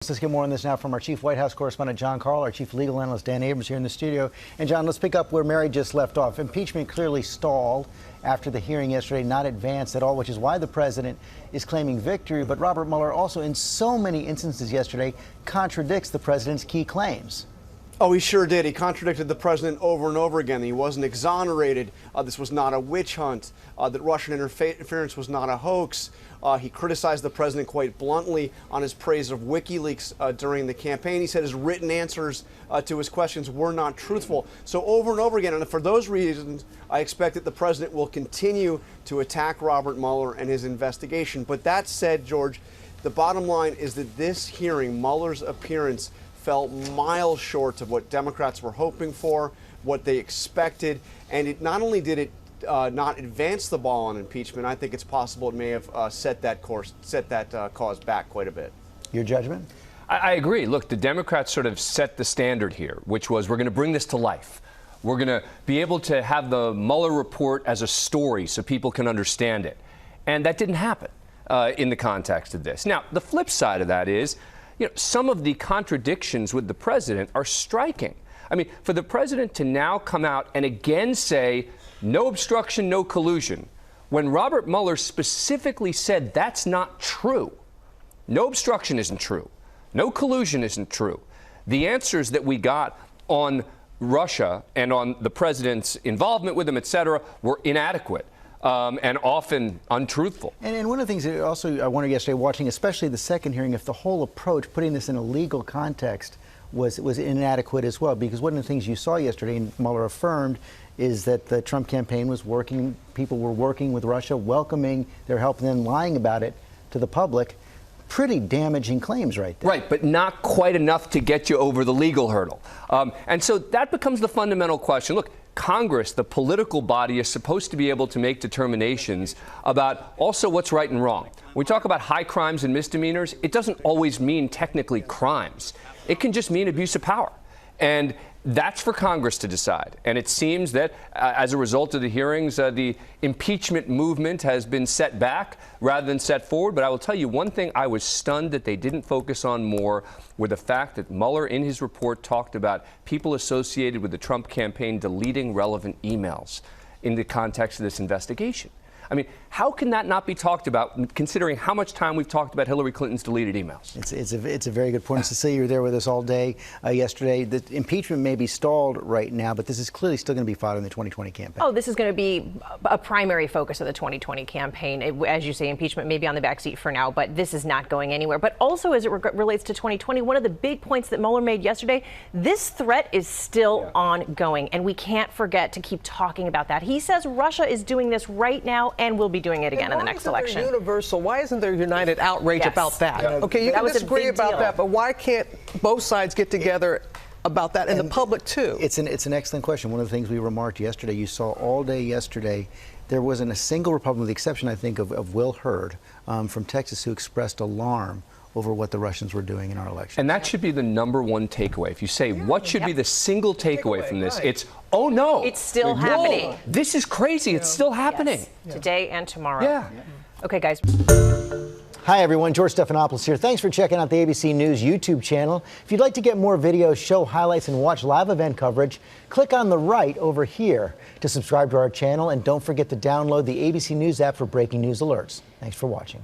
Let's get more on this now from our chief White House correspondent, John Karl, our chief legal analyst, Dan Abrams, here in the studio. And, John, let's pick up where Mary just left off. Impeachment clearly stalled after the hearing yesterday, not advanced at all, which is why the president is claiming victory. But Robert Mueller also, in so many instances yesterday, contradicts the president's key claims. Oh, he sure did. He contradicted the president over and over again. He wasn't exonerated. This was not a witch hunt. That Russian interference was not a hoax. He criticized the president quite bluntly on his praise of WikiLeaks during the campaign. He said his written answers to his questions were not truthful. So over and over again, and for those reasons, I expect that the president will continue to attack Robert Mueller and his investigation. But that said, George, the bottom line is that this hearing, Mueller's appearance, fell miles short of what Democrats were hoping for, what they expected, and it not only did it not advance the ball on impeachment, I think it's possible it may have set that cause back quite a bit. Your judgment? I agree. Look, the Democrats sort of set the standard here, which was we're going to bring this to life. We're going to be able to have the Mueller report as a story so people can understand it. And that didn't happen in the context of this. Now, the flip side of that is, some of the contradictions with the president are striking. I mean, for the president to now come out and again say, no obstruction, no collusion, when Robert Mueller specifically said that's not true. No obstruction isn't true. No collusion isn't true. The answers that we got on Russia and on the president's involvement with him, et cetera, were inadequate. And often untruthful. And one of the things that also I wondered yesterday, watching especially the second hearing, if the whole approach, putting this in a legal context, was inadequate as well. Because one of the things you saw yesterday, and Mueller affirmed, is that the Trump campaign was working, people were working with Russia, welcoming their help, and then lying about it to the public. Pretty damaging claims right there. Right, but not quite enough to get you over the legal hurdle. And so that becomes the fundamental question. Look, Congress, the political body, is supposed to be able to make determinations about also what's right and wrong. When we talk about high crimes and misdemeanors, it doesn't always mean technically crimes. It can just mean abuse of power. And that's for Congress to decide. And it seems that as a result of the hearings, the impeachment movement has been set back rather than set forward. But I will tell you one thing I was stunned that they didn't focus on more were the fact that Mueller in his report talked about people associated with the Trump campaign deleting relevant emails in the context of this investigation. I mean, how can that not be talked about, considering how much time we've talked about Hillary Clinton's deleted emails? It's a very good point. Cecilia, you were there with us all day yesterday. The impeachment may be stalled right now, but this is clearly still going to be fought in the 2020 campaign. Oh, this is going to be a primary focus of the 2020 campaign. As you say, impeachment may be on the backseat for now, but this is not going anywhere. But also, as it relates to 2020, one of the big points that Mueller made yesterday, this threat is still ongoing, and we can't forget to keep talking about that. He says Russia is doing this right now, and will be doing it again in the next election. Universal. Why isn't there united outrage about that? Okay, you can disagree about that, but why can't both sides get together about that, and the public too? It's an excellent question. One of the things we remarked yesterday, you saw all day yesterday, there wasn't a single Republican, with the exception, I think, of Will Hurd from Texas, who expressed alarm over what the Russians were doing in our election. And that should be the number one takeaway. If you say, what should be the single takeaway from this? It's, oh no. It's still happening. This is crazy. It's still happening. Yes. Today and tomorrow. Yeah. Okay, guys. Hi, everyone. George Stephanopoulos here. Thanks for checking out the ABC News YouTube channel. If you'd like to get more videos, show highlights, and watch live event coverage, click on the right over here to subscribe to our channel. And don't forget to download the ABC News app for breaking news alerts. Thanks for watching.